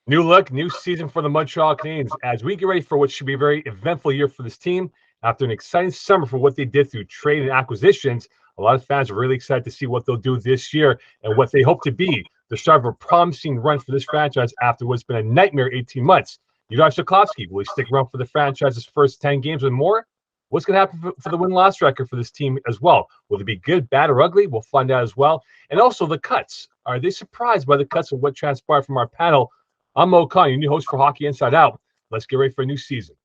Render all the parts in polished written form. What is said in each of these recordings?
New look, new season for the Montreal Canadiens as we get ready for what should be a very eventful year for this team. After an exciting summer for what they did through trade and acquisitions, a lot of fans are really excited to see what they'll do this year and what they hope to be the start of a promising run for this franchise after what's been a nightmare 18 months. Juraj Slafkovsky, will he stick around for the franchise's first 10 games and more? What's going to happen for the win-loss record for this team as well? Will it be good, bad, or ugly? We'll find out as well. And also the cuts. Are they surprised by the cuts of what transpired from our panel? I'm Moe Khan, your new host for Hockey Inside Out. Let's get ready for a new season.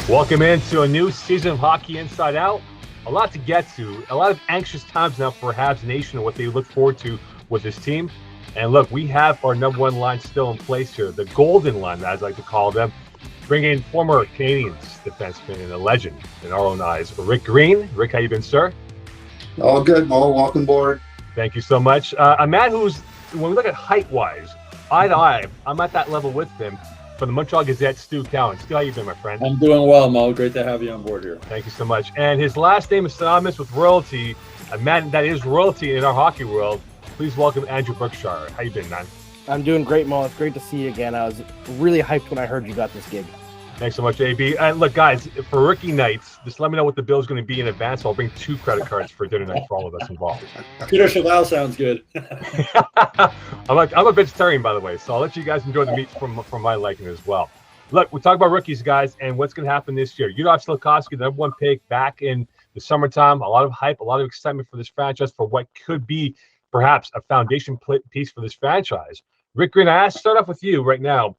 Welcome into a new season of Hockey Inside Out. A lot to get to. A lot of anxious times now for Habs Nation and what they look forward to with this team. And look, we have our number one line still in place here, the golden line, as I like to call them. Bringing in former Canadiens defenseman and a legend in our own eyes, Rick Green. Rick, how you been, sir? All good, Mo. Welcome aboard. Thank you so much. A man who's, when we look at height-wise, eye to eye, I'm at that level with him. For the Montreal Gazette, Stu Cowan. Stu, how you been, my friend? I'm doing well, Mo. Great to have you on board here. Thank you so much. And his last name is synonymous with royalty, a man that is royalty in our hockey world. Please welcome Andrew Berkshire. How you been, man? I'm doing great, Mo. It's great to see you again. I was really hyped when I heard you got this gig. Thanks so much, AB. And look, guys, for rookie nights, just let me know what the bill's going to be in advance. I'll bring 2 credit cards for dinner night for all of us involved. Peter Cheval sounds good. I'm a vegetarian, by the way, so I'll let you guys enjoy the meat from my liking as well. Look, we talk about rookies, guys, and what's going to happen this year. Juraj Slafkovsky, the number one pick back in the summertime. A lot of hype, a lot of excitement for this franchise for what could be perhaps a foundation piece for this franchise. Rick Green, I start off with you right now.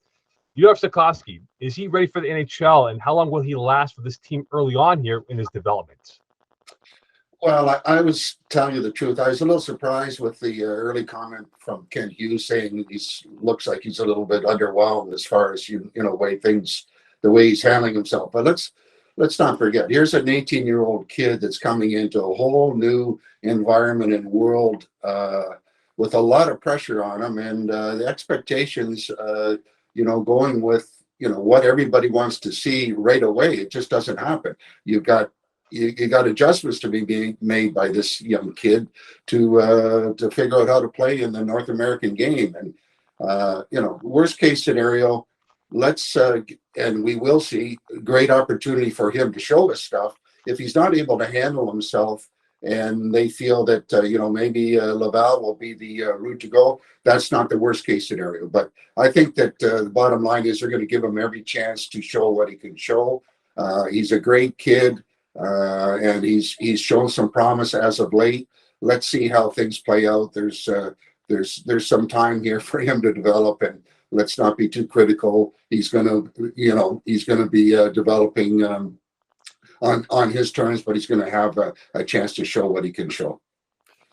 Juraj Slafkovsky, is he ready for the NHL, and how long will he last for this team early on here in his development? Well, I was telling you the truth. I was a little surprised with the early comment from Kent Hughes saying he looks like he's a little bit underwhelmed as far as the way he's handling himself. But let's not forget, here's an 18-year-old kid that's coming into a whole new environment and world with a lot of pressure on him, and the expectations. Going with, what everybody wants to see right away. It just doesn't happen. You got adjustments to be being made by this young kid to figure out how to play in the North American game. And, worst case scenario, and we will see great opportunity for him to show us stuff. If he's not able to handle himself and they feel that, maybe Laval will be the route to go, that's not the worst case scenario. But I think that the bottom line is they're going to give him every chance to show what he can show. He's a great kid, and he's shown some promise as of late. Let's see how things play out. There's some time here for him to develop, and let's not be too critical. He's going to be developing on his terms, but he's going to have a chance to show what he can show.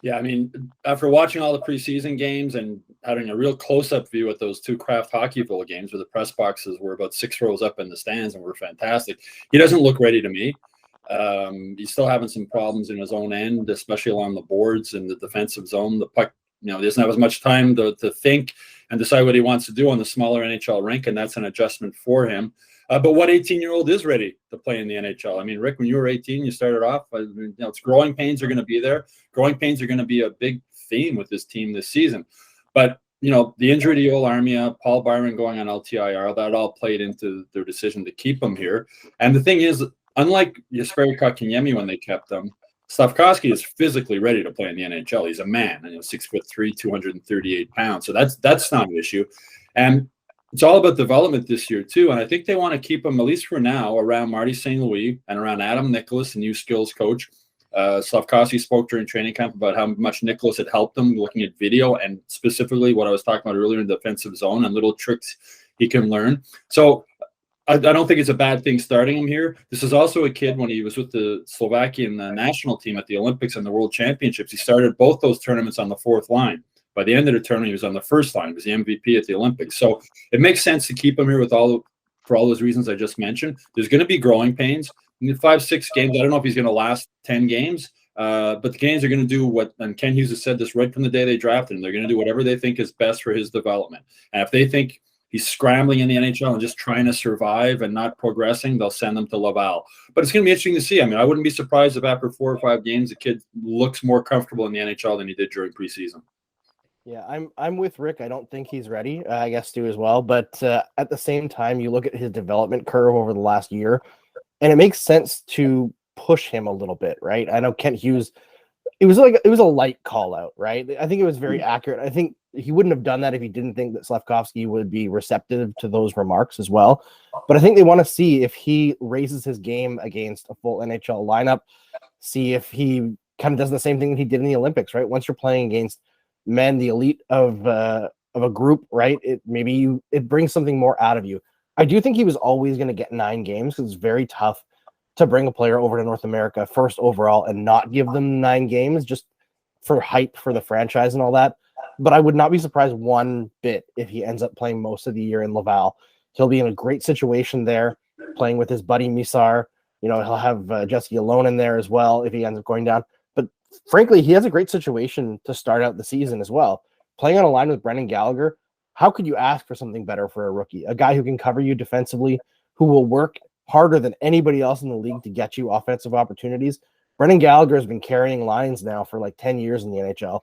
Yeah, I mean, after watching all the preseason games and having a real close-up view at those 2 Kraft Hockeyville games where the press boxes were about 6 rows up in the stands and were fantastic, he doesn't look ready to me. He's still having some problems in his own end, especially along the boards in the defensive zone. The puck, he doesn't have as much time to think and decide what he wants to do on the smaller NHL rink, and that's an adjustment for him. But what 18-year-old is ready to play in the NHL? I mean, Rick, when you were 18, you started off, it's growing pains are going to be there. Growing pains are going to be a big theme with this team this season. But, the injury to Yoel Armia, Paul Barron going on LTIR, that all played into their decision to keep him here. And the thing is, unlike Jesperi Kotkaniemi when they kept him, Slafkovsky is physically ready to play in the NHL. He's a man, 6'3", 238 pounds. So that's not an issue. And it's all about development this year, too. And I think they want to keep him, at least for now, around Marty St. Louis and around Adam Nicholas, the new skills coach. Slafkovsky spoke during training camp about how much Nicholas had helped him looking at video and specifically what I was talking about earlier in the defensive zone and little tricks he can learn. So I don't think it's a bad thing starting him here. This is also a kid, when he was with the Slovakian national team at the Olympics and the World Championships, he started both those tournaments on the 4th line. By the end of the tournament, he was on the 1st line. He was the MVP at the Olympics. So it makes sense to keep him here for all those reasons I just mentioned. There's going to be growing pains. In the 5-6 games, I don't know if he's going to last 10 games, but the Canadiens are going to do what, and Ken Hughes has said this right from the day they drafted him, they're going to do whatever they think is best for his development. And if they think he's scrambling in the NHL and just trying to survive and not progressing, they'll send him to Laval. But it's going to be interesting to see. I mean, I wouldn't be surprised if after 4 or 5 games, the kid looks more comfortable in the NHL than he did during preseason. Yeah, I'm with Rick. I don't think he's ready. I guess Stu as well. But at the same time, you look at his development curve over the last year, and it makes sense to push him a little bit, right? I know Kent Hughes, it was a light call out, right? I think it was very accurate. I think he wouldn't have done that if he didn't think that Slafkovsky would be receptive to those remarks as well. But I think they want to see if he raises his game against a full NHL lineup, see if he kind of does the same thing that he did in the Olympics, right? Once you're playing against men, the elite of a group, right? It brings something more out of you. I do think he was always going to get 9 games because it's very tough to bring a player over to North America first overall and not give them 9 games just for hype for the franchise and all that. But I would not be surprised one bit if he ends up playing most of the year in Laval. He'll be in a great situation there, playing with his buddy Misar. He'll have Jesse Alone in there as well if he ends up going down. But frankly, he has a great situation to start out the season as well. Playing on a line with Brendan Gallagher, how could you ask for something better for a rookie? A guy who can cover you defensively, who will work harder than anybody else in the league to get you offensive opportunities. Brendan Gallagher has been carrying lines now for like 10 years in the NHL.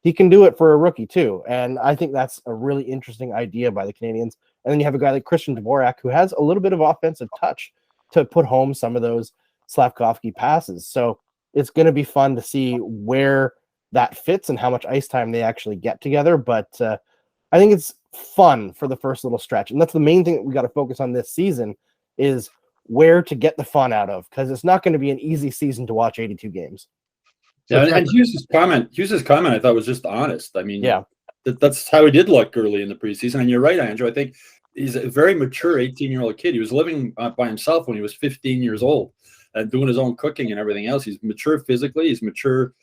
He can do it for a rookie too. And I think that's a really interesting idea by the Canadiens. And then you have a guy like Christian Dvorak who has a little bit of offensive touch to put home some of those Slafkovsky passes. So it's going to be fun to see where that fits and how much ice time they actually get together. But I think it's fun for the first little stretch. And that's the main thing that we got to focus on this season is where to get the fun out of, because it's not going to be an easy season to watch 82 games. Yeah, and Hughes' comment, I thought was just honest. I mean, yeah, that's how he did look early in the preseason. And you're right, Andrew. I think he's a very mature 18-year-old kid. He was living by himself when he was 15 years old and doing his own cooking and everything else. He's mature physically. He's mature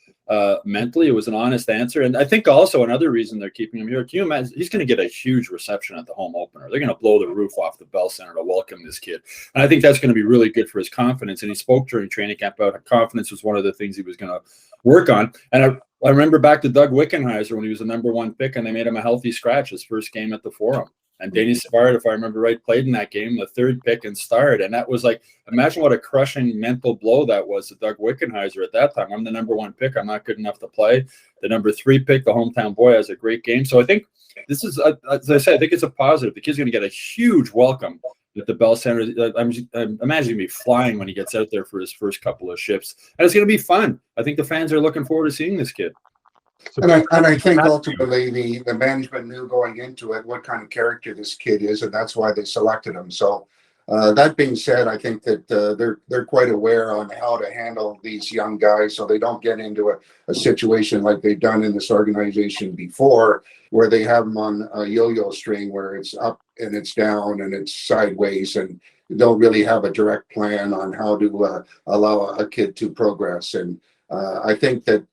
mentally. It was an honest answer. And I think also another reason they're keeping him here, can you imagine, he's going to get a huge reception at the home opener. They're going to blow the roof off the Bell Center to welcome this kid. And I think that's going to be really good for his confidence. And he spoke during training camp about confidence was one of the things he was going to work on. And I remember back to Doug Wickenheiser when he was the #1 pick and they made him a healthy scratch his first game at the Forum. And Danny Savard, if I remember right, played in that game, the 3rd pick and starred. And that was like, imagine what a crushing mental blow that was to Doug Wickenheiser at that time. I'm the #1 pick. I'm not good enough to play. The #3 pick, the hometown boy, has a great game. So I think this is, as I said, I think it's a positive. The kid's going to get a huge welcome at the Bell Center. I'm imagining me flying when he gets out there for his first couple of shifts. And it's going to be fun. I think the fans are looking forward to seeing this kid. And I think ultimately the management knew going into it what kind of character this kid is, and that's why they selected him. So that being said, I think that they're quite aware on how to handle these young guys so they don't get into a situation like they've done in this organization before, where they have them on a yo-yo string where it's up and it's down and it's sideways, and don't really have a direct plan on how to allow a kid to progress. And I think that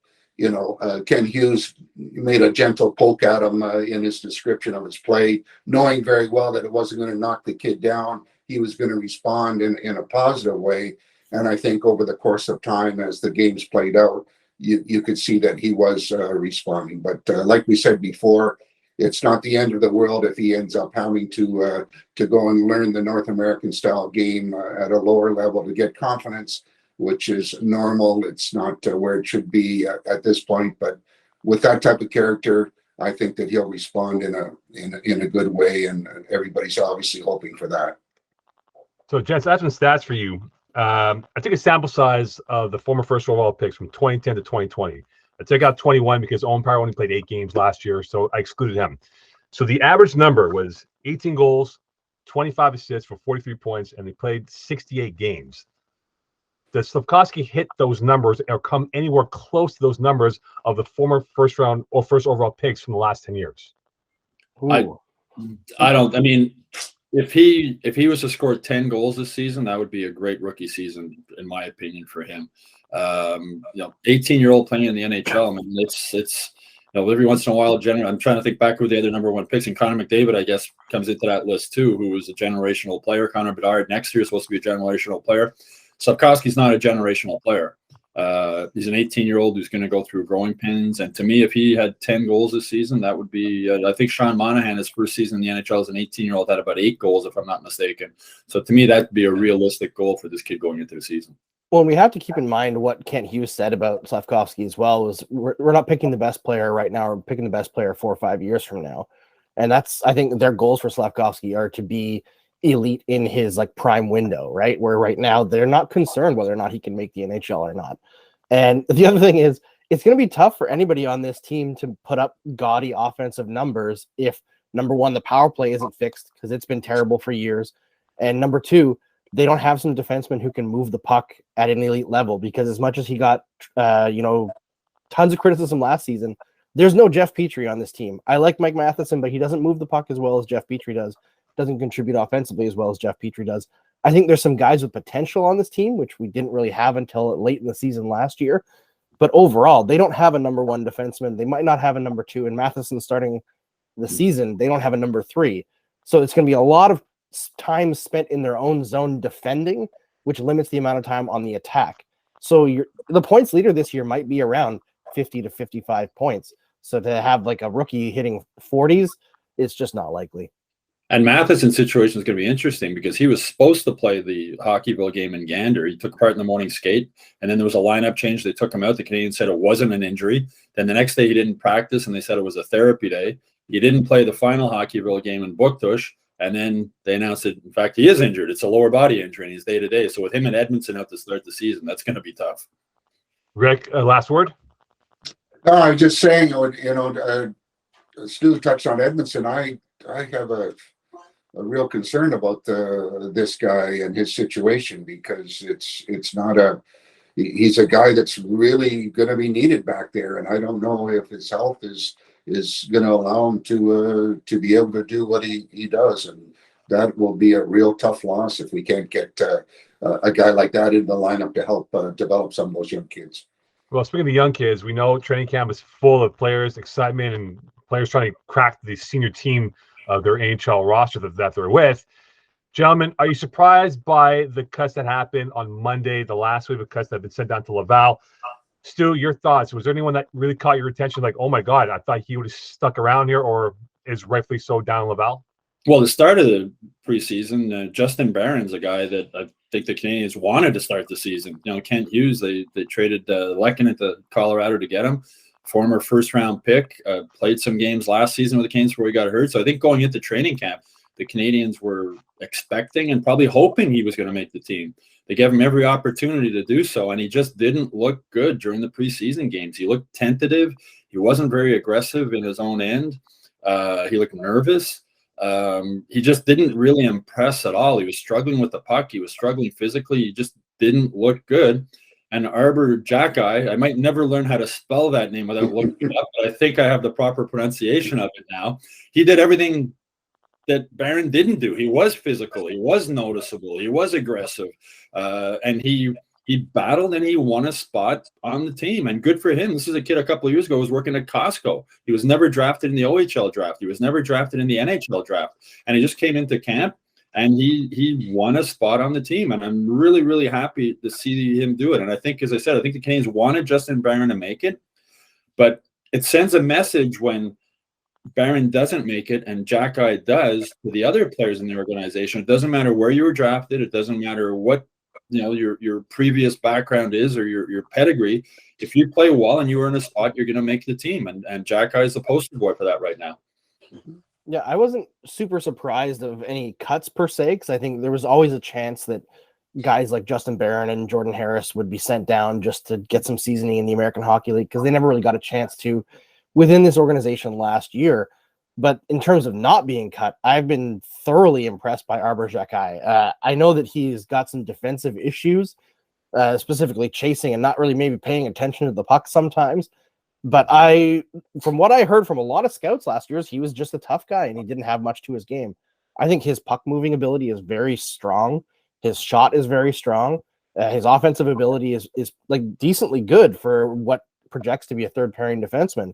Ken Hughes made a gentle poke at him in his description of his play, knowing very well that it wasn't going to knock the kid down. He was going to respond in a positive way. And I think over the course of time, as the games played out, you could see that he was responding. But like we said before, it's not the end of the world if he ends up having to go and learn the North American style game at a lower level to get confidence, which is normal. It's not where it should be at this point, but with that type of character, I think that he'll respond in a good way, and everybody's obviously hoping for that. So, gents, I have some stats for you. I took a sample size of the former first overall picks from 2010 to 2020. I took out 21 because Owen Power only played 8 games last year, so I excluded him. So the average number was 18 goals, 25 assists for 43 points, and they played 68 games. Does Slafkovsky hit those numbers or come anywhere close to those numbers of the former first round or first overall picks from the last 10 years? I don't. I mean, if he was to score 10 goals this season, that would be a great rookie season, in my opinion, for him. 18-year-old playing in the NHL. I mean, it's every once in a while, I'm trying to think back who the other #1 picks, and Connor McDavid, I guess, comes into that list too, who was a generational player. Connor Bedard next year is supposed to be a generational player. Slafkovsky's not a generational player. He's an 18-year-old who's going to go through growing pains. And to me, if he had 10 goals this season, that would be, I think Sean Monahan, his first season in the NHL as an 18-year-old, had about 8 goals, if I'm not mistaken. So to me, that'd be a realistic goal for this kid going into the season. Well, we have to keep in mind what Kent Hughes said about Slafkovsky as well, is we're not picking the best player right now. We're picking the best player 4 or 5 years from now. And that's, I think their goals for Slafkovsky are to be elite in his like prime window, right? Where right now they're not concerned whether or not he can make the NHL or not. And the other thing is, it's going to be tough for anybody on this team to put up gaudy offensive numbers if, number one, the power play isn't fixed because it's been terrible for years. And number two, they don't have some defensemen who can move the puck at an elite level, because as much as he got, tons of criticism last season, there's no Jeff Petrie on this team. I like Mike Matheson, but he doesn't move the puck as well as Jeff Petrie does. Doesn't contribute offensively as well as Jeff Petrie does. I think there's some guys with potential on this team, which we didn't really have until late in the season last year. But overall, they don't have a number 1 defenseman. They might not have a number 2. And Matheson starting the season, they don't have a number 3. So it's going to be a lot of time spent in their own zone defending, which limits the amount of time on the attack. So the points leader this year might be around 50 to 55 points. So to have like a rookie hitting 40s, it's just not likely. And Matheson's situation is going to be interesting because he was supposed to play the Hockeyville game in Gander. He took part in the morning skate, and then there was a lineup change. They took him out. The Canadiens said it wasn't an injury. Then the next day he didn't practice, and they said it was a therapy day. He didn't play the final Hockeyville game in Booktush, and then they announced that, in fact, he is injured. It's a lower body injury, and he's day-to-day. So with him and Edmondson out to start the season, that's going to be tough. Rick, last word? No, I was just saying, Stu touched on Edmondson. I have a real concern about this guy and his situation, because it's not he's a guy that's really going to be needed back there, and I don't know if his health is going to allow him to be able to do what he does, and that will be a real tough loss if we can't get a guy like that in the lineup to help develop some of those young kids. Well, speaking of the young kids, we know training camp is full of players, excitement, and players trying to crack the senior team of their NHL roster that they're with. Gentlemen, are you surprised by the cuts that happened on Monday, the last wave of cuts that have been sent down to Laval? Stu, your thoughts. Was there anyone that really caught your attention, like, oh my God, I thought he would have stuck around here, or is rightfully so down in Laval? Well, the start of the preseason, Justin Barron's a guy that I think the Canadiens wanted to start the season. Kent Hughes, they traded Lekkinen to Colorado to get him. Former first-round pick, played some games last season with the Canes before he got hurt. So I think going into training camp, the Canadiens were expecting and probably hoping he was going to make the team. They gave him every opportunity to do so, and he just didn't look good during the preseason games. He looked tentative. He wasn't very aggressive in his own end. He looked nervous. He just didn't really impress at all. He was struggling with the puck. He was struggling physically. He just didn't look good. And Arbor Jacki, I might never learn how to spell that name without looking it up, but I think I have the proper pronunciation of it now. He did everything that Barron didn't do. He was physical. He was noticeable. He was aggressive. And he battled and he won a spot on the team. And good for him. This is a kid a couple of years ago who was working at Costco. He was never drafted in the OHL draft. He was never drafted in the NHL draft. And he just came into camp and he won a spot on the team. And I'm really, really happy to see him do it. And I think, as I said, I think the Canadiens wanted Justin Barron to make it. But it sends a message when Barron doesn't make it and Jacki does to the other players in the organization. It doesn't matter where you were drafted. It doesn't matter what your previous background is or your pedigree. If you play well and you earn a spot, you're going to make the team. And Jacki is the poster boy for that right now. Yeah, I wasn't super surprised of any cuts per se, because I think there was always a chance that guys like Justin Barron and Jordan Harris would be sent down just to get some seasoning in the American Hockey League, because they never really got a chance to within this organization last year. But in terms of not being cut, I've been thoroughly impressed by Arbor Jacki. I know that he's got some defensive issues, specifically chasing and not really maybe paying attention to the puck sometimes. But from what I heard from a lot of scouts last year, he was just a tough guy and he didn't have much to his game. I think his puck moving ability is very strong. His shot is very strong. His offensive ability is like decently good for what projects to be a third pairing defenseman.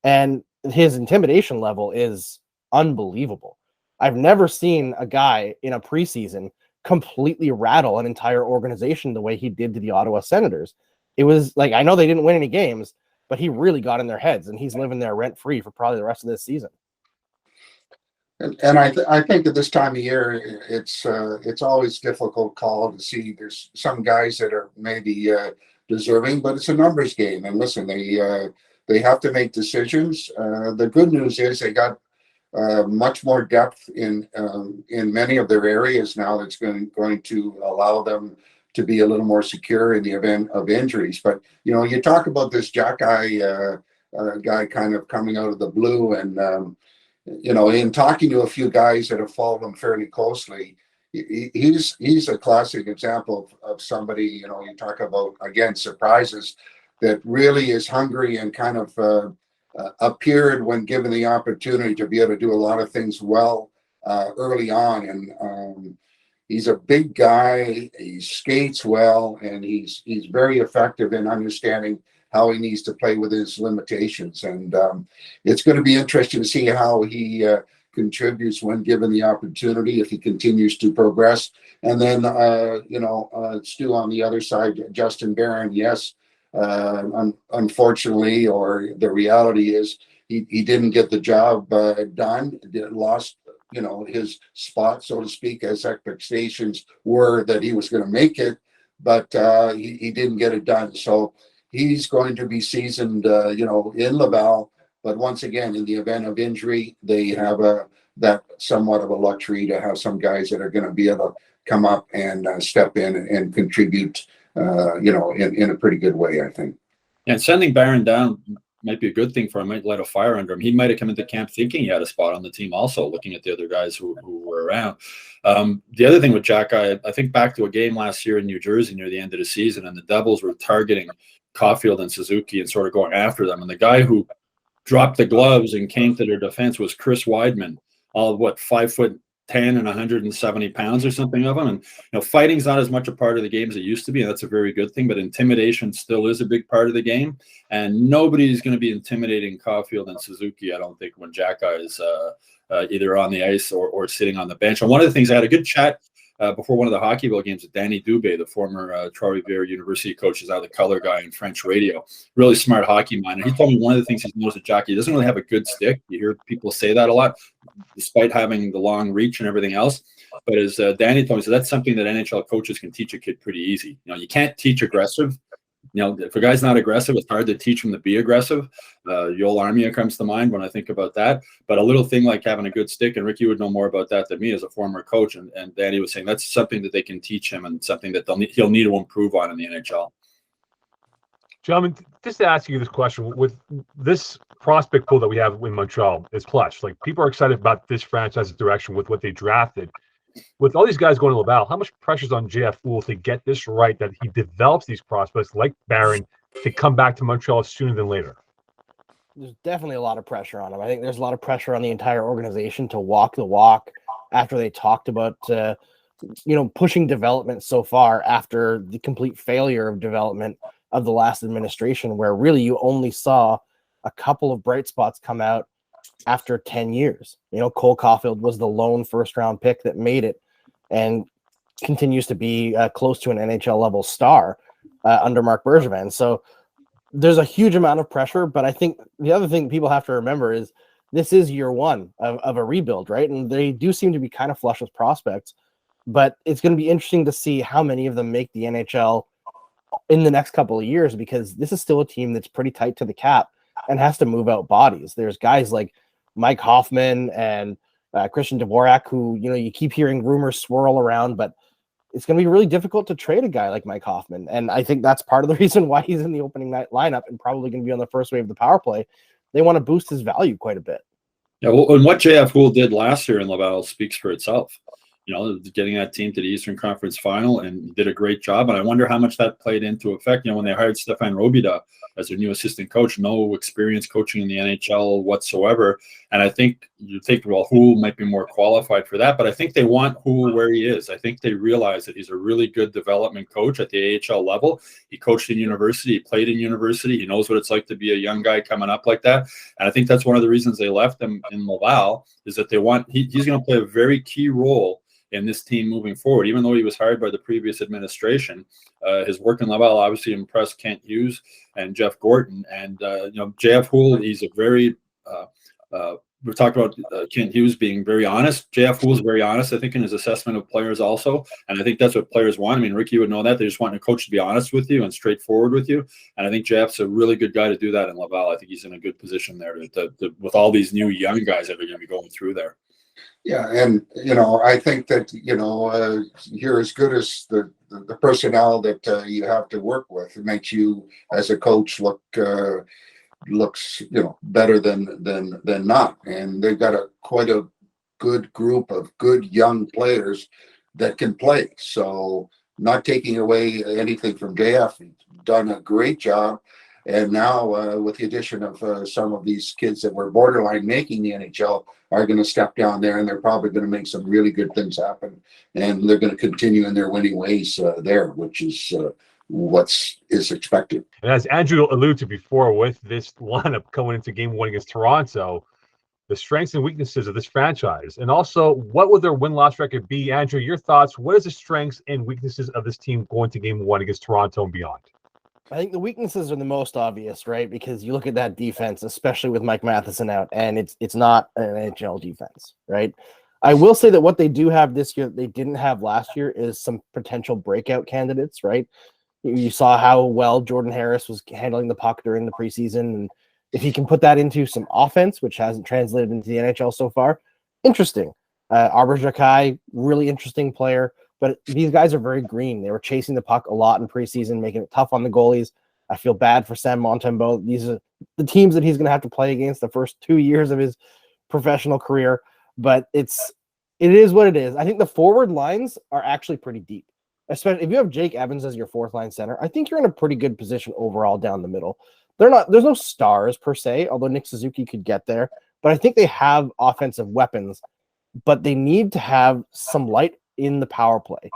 And his intimidation level is unbelievable. I've never seen a guy in a preseason completely rattle an entire organization the way he did to the Ottawa Senators. it was like, I know they didn't win any games, but he really got in their heads, and he's living there rent free for probably the rest of this season. And I think at this time of year, it's always difficult call to see. There's some guys that are maybe deserving, but it's a numbers game. And listen, they have to make decisions. The good news is they got much more depth in many of their areas now. That's going to allow them to be a little more secure in the event of injuries. But you talk about this Jack guy kind of coming out of the blue, and in talking to a few guys that have followed him fairly closely, he's a classic example of somebody, you talk about, again, surprises, that really is hungry and kind of appeared when given the opportunity to be able to do a lot of things well early on. And he's a big guy, he skates well, and he's very effective in understanding how he needs to play with his limitations. And it's going to be interesting to see how he contributes when given the opportunity, if he continues to progress. And then, Stu, on the other side, Justin Barron, yes, unfortunately, or the reality is he didn't get the job done, lost, his spot, so to speak, as expectations were that he was going to make it, but he didn't get it done. So he's going to be seasoned, in Laval. But once again, in the event of injury, they have that somewhat of a luxury to have some guys that are going to be able to come up and step in and contribute, in a pretty good way, I think. And sending Barron down might be a good thing for him. Might light a fire under him. He might have come into camp thinking he had a spot on the team also, looking at the other guys who were around. The other thing with Jack, I think back to a game last year in New Jersey near the end of the season, and the Devils were targeting Caulfield and Suzuki and sort of going after them. And the guy who dropped the gloves and came to their defense was Chris Weidman, all of 5'10" and 170 pounds or something of him. And fighting's not as much a part of the game as it used to be, and that's a very good thing. But intimidation still is a big part of the game, and nobody's going to be intimidating Caulfield and Suzuki, I don't think, when Jack is either on the ice or sitting on the bench. And one of the things, I had a good chat before one of the Hockeyville games with Danny Dubé, the former Trois-Rivières University coach, is now the color guy in French radio. Really smart hockey mind. And he told me one of the things he's noticed with Jack, he doesn't really have a good stick. You hear people say that a lot, despite having the long reach and everything else. But as Danny told me, so that's something that NHL coaches can teach a kid pretty easy. You can't teach aggressive. If a guy's not aggressive, it's hard to teach him to be aggressive. Yoel Armia comes to mind when I think about that. But a little thing like having a good stick, and Ricky would know more about that than me as a former coach. And Danny was saying that's something that they can teach him, and something that he'll need to improve on in the NHL. Gentlemen, just to ask you this question, with this prospect pool that we have in Montreal is plush. Like, people are excited about this franchise's direction with what they drafted. With all these guys going to Laval, how much pressure is on JF Wool to get this right, that he develops these prospects like Barron to come back to Montreal sooner than later? There's definitely a lot of pressure on him. I think there's a lot of pressure on the entire organization to walk the walk after they talked about, pushing development so far after the complete failure of development of the last administration, where really you only saw a couple of bright spots come out after 10 years. Cole Caulfield was the lone first-round pick that made it and continues to be close to an NHL level star under Marc Bergevin. So there's a huge amount of pressure, but I think the other thing people have to remember is this is year one of a rebuild, right? And they do seem to be kind of flush with prospects, but it's going to be interesting to see how many of them make the NHL in the next couple of years, because this is still a team that's pretty tight to the cap and has to move out bodies. There's guys like Mike Hoffman and Christian Dvorak who, you keep hearing rumors swirl around, but it's going to be really difficult to trade a guy like Mike Hoffman. And I think that's part of the reason why he's in the opening night lineup and probably going to be on the first wave of the power play. They want to boost his value quite a bit. Yeah, well, and what JF Wool did last year in Laval speaks for itself. Getting that team to the Eastern Conference Final, and did a great job. And I wonder how much that played into effect. When they hired Stefan Robida as their new assistant coach, no experience coaching in the NHL whatsoever. And I think you think, well, who might be more qualified for that? But I think they want who where he is. I think they realize that he's a really good development coach at the AHL level. He coached in university. He played in university. He knows what it's like to be a young guy coming up like that. And I think that's one of the reasons they left him in Laval, is that they want he's going to play a very key role in this team moving forward. Even though he was hired by the previous administration, his work in Laval obviously impressed Kent Hughes and Jeff Gorton. And JF Houle, he's a very we talked about Kent Hughes being very honest. JF Hoole's very honest, I think, in his assessment of players also. And I think that's what players want. I mean, Ricky would know that. They just want a coach to be honest with you and straightforward with you. And I think JF's a really good guy to do that in Laval. I think he's in a good position there with all these new young guys that are going to be going through there. Yeah, and I think that you're as good as the personnel that you have to work with. It makes you as a coach looks better than not. And they've got quite a good group of good young players that can play. So not taking away anything from JF, he's done a great job. And now with the addition of some of these kids that were borderline making the NHL are going to step down there, and they're probably going to make some really good things happen. And they're going to continue in their winning ways there, which is what is expected. And as Andrew alluded to before, with this lineup coming into game one against Toronto, the strengths and weaknesses of this franchise, and also what would their win-loss record be? Andrew, your thoughts. What is the strengths and weaknesses of this team going to game one against Toronto and beyond? I think the weaknesses are the most obvious, right? Because you look at that defense, especially with Mike Matheson out, and it's not an NHL defense, right? I will say that what they do have this year that they didn't have last year is some potential breakout candidates, right? You saw how well Jordan Harris was handling the puck during the preseason, and if he can put that into some offense, which hasn't translated into the NHL so far, interesting. Arbor Jakai, really interesting player, but these guys are very green. They were chasing the puck a lot in preseason, making it tough on the goalies. I feel bad for Sam Montembeault. These are the teams that he's going to have to play against the first 2 years of his professional career, but it is what it is. I think the forward lines are actually pretty deep. Especially if you have Jake Evans as your fourth line center, I think you're in a pretty good position overall down the middle. There's no stars per se, although Nick Suzuki could get there, but I think they have offensive weapons, but they need to have some light in the power play.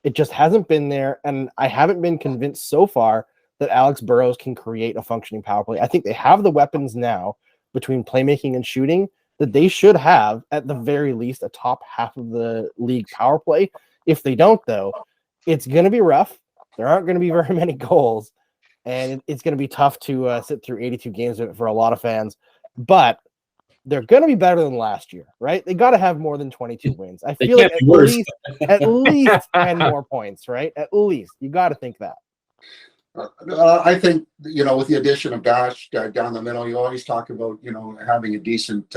It just hasn't been there, and I haven't been convinced so far that Alex Burrows can create a functioning power play. I think they have the weapons now between playmaking and shooting that they should have, at the very least, a top half of the league power play. If they don't, though, it's going to be rough. There aren't going to be very many goals, and it's going to be tough to sit through 82 games for a lot of fans, but they're going to be better than last year, right? They got to have more than 22 wins. I feel like at least 10 more points, right? At least. You got to think that. I think, with the addition of Dash down the middle, you always talk about, having a decent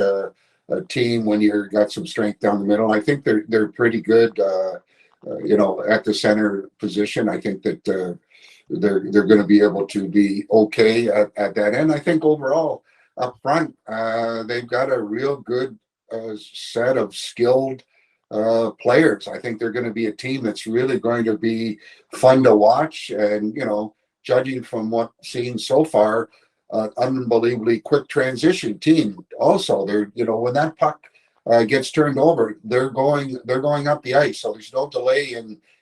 team when you've got some strength down the middle. I think they're pretty good, at the center position. I think that they're going to be able to be okay at that end. I think overall up front, they've got a real good set of skilled players. I think they're going to be a team that's really going to be fun to watch, and judging from what's seen so far, unbelievably quick transition team. Also, they're when that puck gets turned over, they're going up the ice. So there's no delay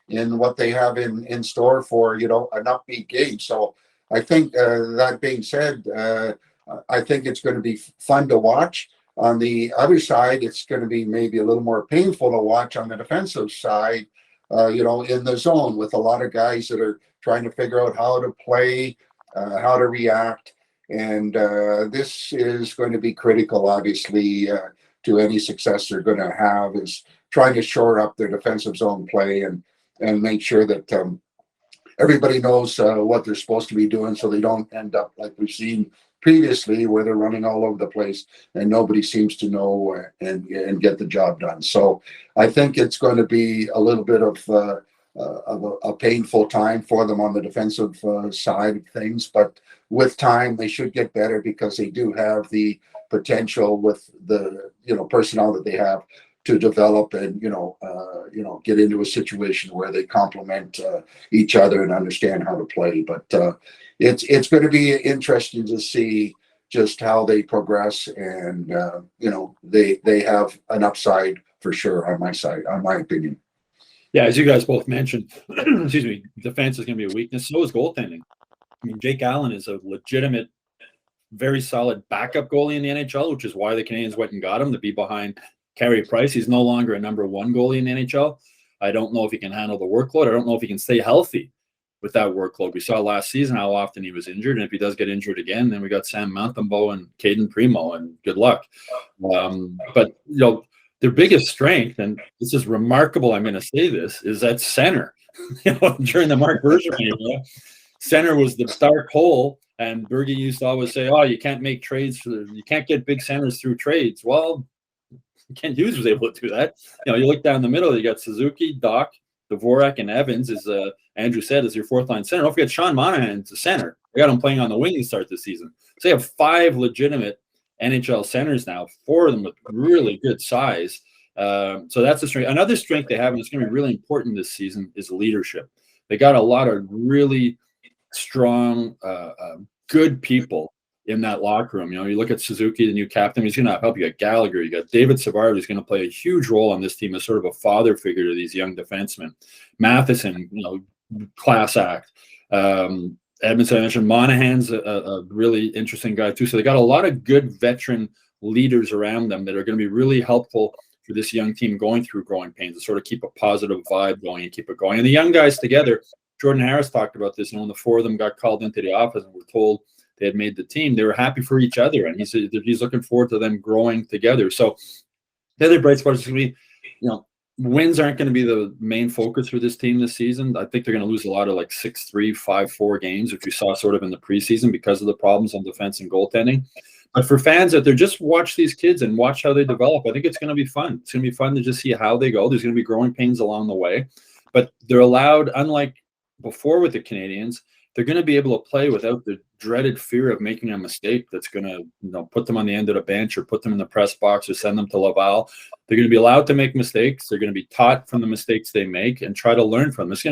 in what they have in store for an upbeat game. So I think that being said, I think it's going to be fun to watch. On the other side, it's going to be maybe a little more painful to watch on the defensive side, in the zone with a lot of guys that are trying to figure out how to play, how to react. And this is going to be critical, obviously, to any success they're going to have, is trying to shore up their defensive zone play and make sure that everybody knows what they're supposed to be doing, so they don't end up like we've seen previously, where they're running all over the place and nobody seems to know and get the job done. So I think it's going to be a little bit of a painful time for them on the defensive side of things, but with time they should get better, because they do have the potential with the personnel that they have to develop and get into a situation where they complement each other and understand how to play. But it's going to be interesting to see just how they progress, and they have an upside for sure on my opinion. Yeah, as you guys both mentioned, excuse me, defense is going to be a weakness. So is goaltending. I mean, Jake Allen is a legitimate, very solid backup goalie in the NHL, which is why the Canadiens went and got him, to be behind Carey Price, he's no longer a number one goalie in the NHL. I don't know if he can handle the workload. I don't know if he can stay healthy with that workload. We saw last season how often he was injured, and if he does get injured again, then we got Sam Montembeault and Caden Primo, and good luck. But their biggest strength, and this is remarkable, I'm going to say this, is that center. During the Mark Bergevin era, center was the dark hole, and Bergie used to always say, "Oh, you can't make trades you can't get big centers through trades." Well, Kent Hughes was able to do that. You look down the middle, you got Suzuki, Doc, Dvorak, and Evans, as Andrew said, is your fourth line center. Don't forget Sean Monahan's the center. I got him playing on the wing to start this season. So you have 5 legitimate NHL centers now, 4 of them with really good size. So that's a strength. Another strength they have, and it's going to be really important this season, is leadership. They got a lot of really strong, good people in that locker room. You look at Suzuki, the new captain, he's going to help. You got Gallagher, you got David Savard, who's going to play a huge role on this team as sort of a father figure to these young defensemen. Matheson, class act. Edmondson, I mentioned Monahan's a really interesting guy too. So they got a lot of good veteran leaders around them that are going to be really helpful for this young team going through growing pains to sort of keep a positive vibe going and keep it going. And the young guys together, Jordan Harris talked about this, and when the 4 of them got called into the office and were told they had made the team, they were happy for each other, and he said he's looking forward to them growing together. So the other bright spot is going to be, wins aren't going to be the main focus for this team this season. I think they're going to lose a lot of 6-3, 5-4 games, which we saw sort of in the preseason because of the problems on defense and goaltending. But for fans out there, just watch these kids and watch how they develop. I think it's going to be fun. It's going to be fun to just see how they go. There's going to be growing pains along the way, but they're allowed, unlike before with the Canadiens, they're going to be able to play without the dreaded fear of making a mistake that's going to put them on the end of the bench or put them in the press box or send them to Laval. They're going to be allowed to make mistakes. They're going to be taught from the mistakes they make and try to learn from them. This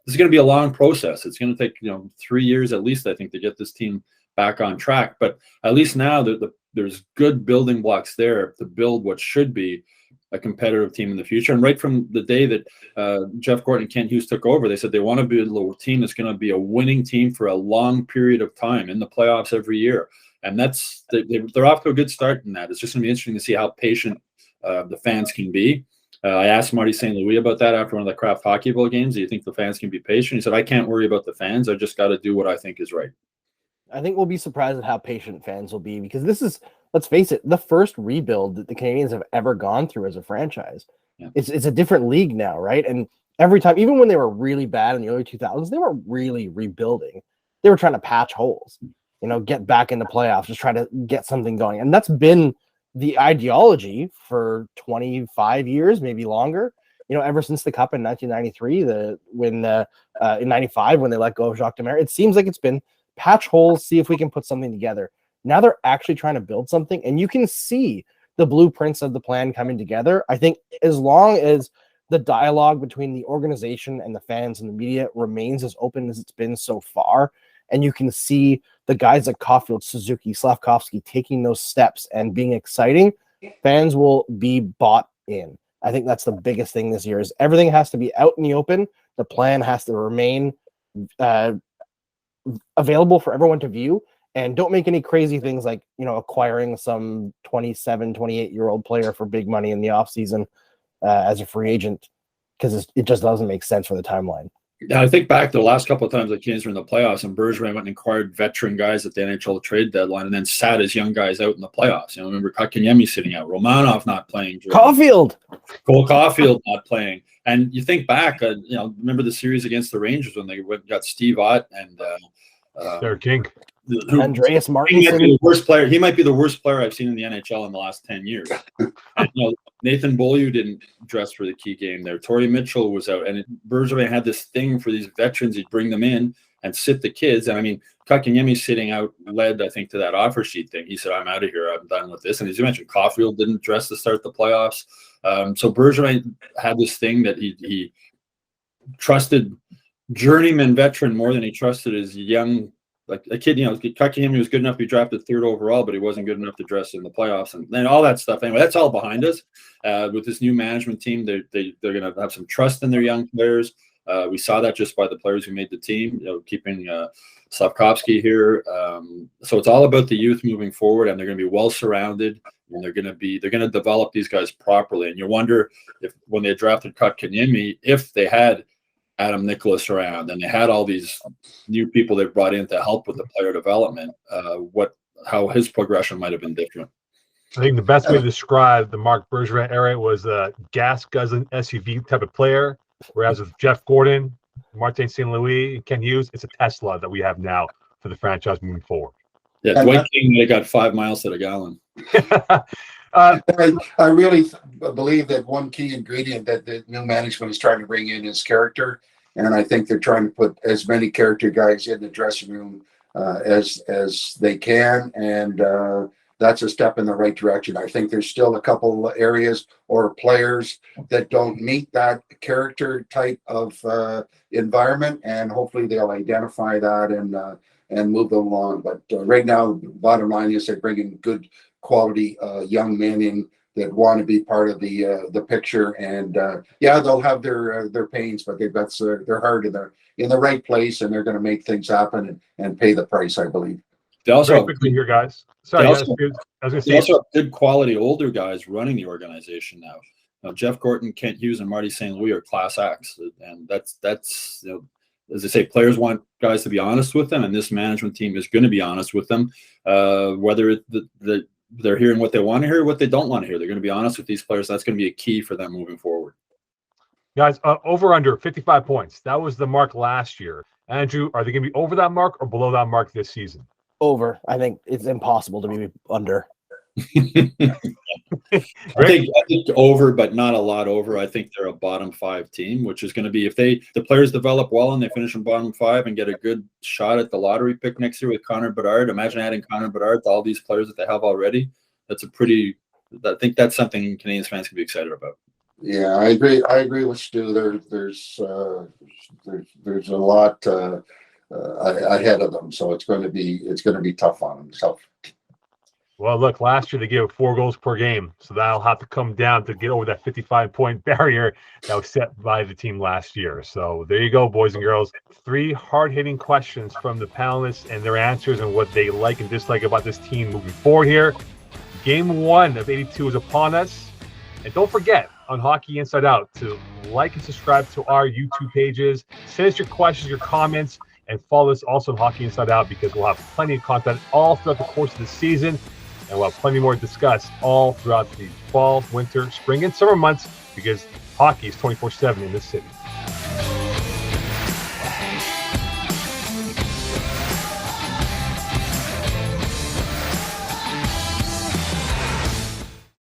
is going to be a long process. It's going to take 3 years at least, I think, to get this team back on track. But at least now there's good building blocks there to build what should be a competitive team in the future. And right from the day that Jeff Gorton and Kent Hughes took over, they said they want to be a team that's going to be a winning team for a long period of time in the playoffs every year. And they're off to a good start in that. It's just going to be interesting to see how patient the fans can be. I asked Marty St. Louis about that after one of the Kraft Hockeyville games. Do you think the fans can be patient? He said, I can't worry about the fans. I just got to do what I think is right. I think we'll be surprised at how patient fans will be, because this is, let's face it, the first rebuild that the Canadiens have ever gone through as a franchise. Yeah. It's a different league now, right? And every time, even when they were really bad in the early 2000s, they weren't really rebuilding. They were trying to patch holes, get back in the playoffs, just try to get something going. And that's been the ideology for 25 years, maybe longer. Ever since the Cup in 1993, in 95 when they let go of Jacques Demers, it seems like it's been patch holes, see if we can put something together. Now they're actually trying to build something, and you can see the blueprints of the plan coming together. I think as long as the dialogue between the organization and the fans and the media remains as open as it's been so far, and you can see the guys like Caulfield, Suzuki, Slafkovsky taking those steps and being exciting, fans will be bought in. I think that's the biggest thing this year, is everything has to be out in the open. The plan has to remain available for everyone to view, and don't make any crazy things like acquiring some 27, 28-year-old player for big money in the offseason as a free agent, because it just doesn't make sense for the timeline. Yeah, I think back to the last couple of times the Canadiens were in the playoffs, and Bergevin went and acquired veteran guys at the NHL trade deadline and then sat his young guys out in the playoffs. Remember Kotkaniemi sitting out, Romanov not playing, Caulfield not playing. And you think back, remember the series against the Rangers when they got Steve Ott and Derek King. Andreas Martin. He might be the worst player. He might be the worst player I've seen in the NHL in the last 10 years. And, Nathan Beaulieu didn't dress for the key game there. Torrey Mitchell was out, and Bergevin had this thing for these veterans. He'd bring them in and sit the kids. And I mean, Kotkaniemi sitting out led, I think, to that offer sheet thing. He said, "I'm out of here. I'm done with this." And as you mentioned, Caulfield didn't dress to start the playoffs. So Bergevin had this thing that he trusted journeyman veteran more than he trusted his young. Like a kid, Kotkaniemi was good enough to be drafted 3rd overall, but he wasn't good enough to dress in the playoffs, and then all that stuff. Anyway, that's all behind us. With this new management team, they're going to have some trust in their young players. We saw that just by the players who made the team, keeping Slafkovsky here. So it's all about the youth moving forward, and they're going to be well surrounded. and they're going to develop these guys properly. And you wonder if when they drafted Kotkaniemi, if they had Adam Nicholas around and they had all these new people they brought in to help with the player development, how his progression might have been different. I think the best way to describe the Marc Bergevin era was a gas guzzling SUV type of player, whereas with Jeff Gordon, Martin St. Louis, and Ken Hughes, it's a Tesla that we have now for the franchise moving forward. Yeah, Dwight King, they got 5 miles to the gallon. I really believe that one key ingredient that the new management is trying to bring in is character, and I think they're trying to put as many character guys in the dressing room as they can, and that's a step in the right direction. I think there's still a couple areas or players that don't meet that character type of environment, and hopefully they'll identify that and move them along. But right now, the bottom line is they're bringing good quality young men in that want to be part of the picture, and they'll have their pains, but they've got their heart in the right place, and they're going to make things happen and pay the price, I believe. They also very quickly here, guys. Sorry, guys. I was going to say, they also have good quality older guys running the organization now. Jeff Gorton, Kent Hughes, and Marty St. Louis are class acts, and that's as I say, players want guys to be honest with them, and this management team is going to be honest with them, whether they're hearing what they want to hear or what they don't want to hear. They're going to be honest with these players. That's going to be a key for them moving forward. Guys, over under 55 points. That was the mark last year. Andrew, are they going to be over that mark or below that mark this season? Over. I think it's impossible to be under. I think over, but not a lot over. I think they're a bottom 5 team, which is going to be if the players develop well and they finish in bottom 5 and get a good shot at the lottery pick next year with Connor Bedard. Imagine adding Connor Bedard to all these players that they have already. I think that's something Canadiens fans can be excited about. Yeah, I agree with Stu. There's a lot ahead of them, so it's going to be tough on them. So. Well, look, last year they gave 4 goals per game, so that'll have to come down to get over that 55-point barrier that was set by the team last year. So there you go, boys and girls. 3 hard-hitting questions from the panelists and their answers and what they like and dislike about this team moving forward here. Game 1 of 82 is upon us. And don't forget, on Hockey Inside Out, to like and subscribe to our YouTube pages. Send us your questions, your comments, and follow us also on Hockey Inside Out, because we'll have plenty of content all throughout the course of the season. And we'll have plenty more to discuss all throughout the fall, winter, spring, and summer months, because hockey is 24/7 in this city.